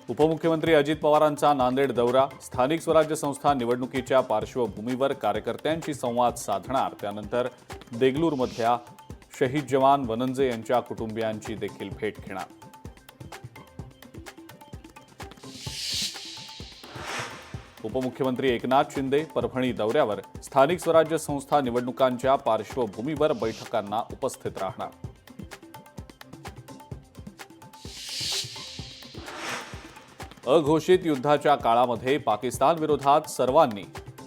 उपमुख्यमंत्री अजित पवारांचा नांदेड दौरा, स्थानिक स्वराज्य संस्था निवडणुकीच्या पार्श्वभूमीवर कार्यकर्त्यांशी संवाद साधणार। त्यानंतर देगलूरमधल्या शहीद जवान वनंजे यांच्या कुटुंबियांची देखील भेट घेणार। उपमुख्यमंत्री एकनाथ शिंदे परभणी दौऱ्यावर, स्थानिक स्वराज्य संस्था निवडणुकांच्या पार्श्वभूमीवर बैठकांना उपस्थित राहणार। अघोषित युद्धाच्या काळामध्ये पाकिस्तान विरोधात सर्वांनी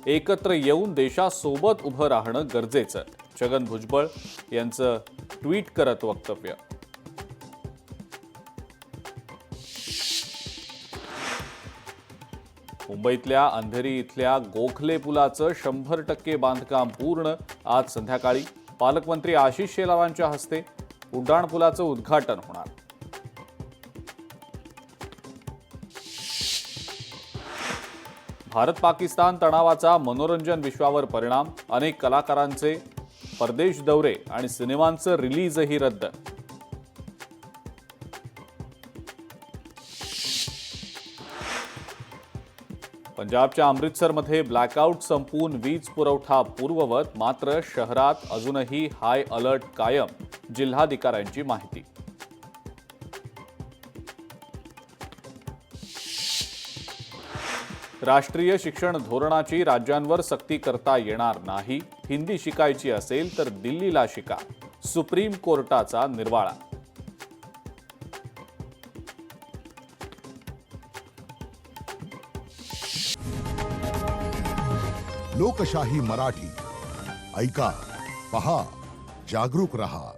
एकत्र येऊन देशासोबत उभं राहणं गरजेचं, छगन भुजबळ यांचं ट्विट करत वक्तव्य। मुंबईतल्या अंधेरी इथल्या गोखले पुलाचं 100% बांधकाम पूर्ण, आज संध्याकाळी पालकमंत्री आशिष शेलारांच्या हस्ते उड्डाणपुलाचं उद्घाटन होणार। भारत पाकिस्तान तणावाचा मनोरंजन विश्वावर परिणाम, अनेक कलाकारांचे परदेश दौरे आणि सिनेमांचं रिलीजही रद्द। पंजाबच्या अमृतसरमध्ये ब्लॅकआउट संपून वीज पुरवठा पूर्ववत, मात्र शहरात अजूनही हाय अलर्ट कायम, जिल्हाधिकाऱ्यांची माहिती। राष्ट्रीय शिक्षण धोरणाची राज्यांवर सक्ती करता येणार नाही, हिंदी शिकायची असेल तर दिल्लीला शिका, सुप्रीम कोर्टाचा निर्वाळा। लोकशाही मराठी ऐका, पहा, जागरूक रहा।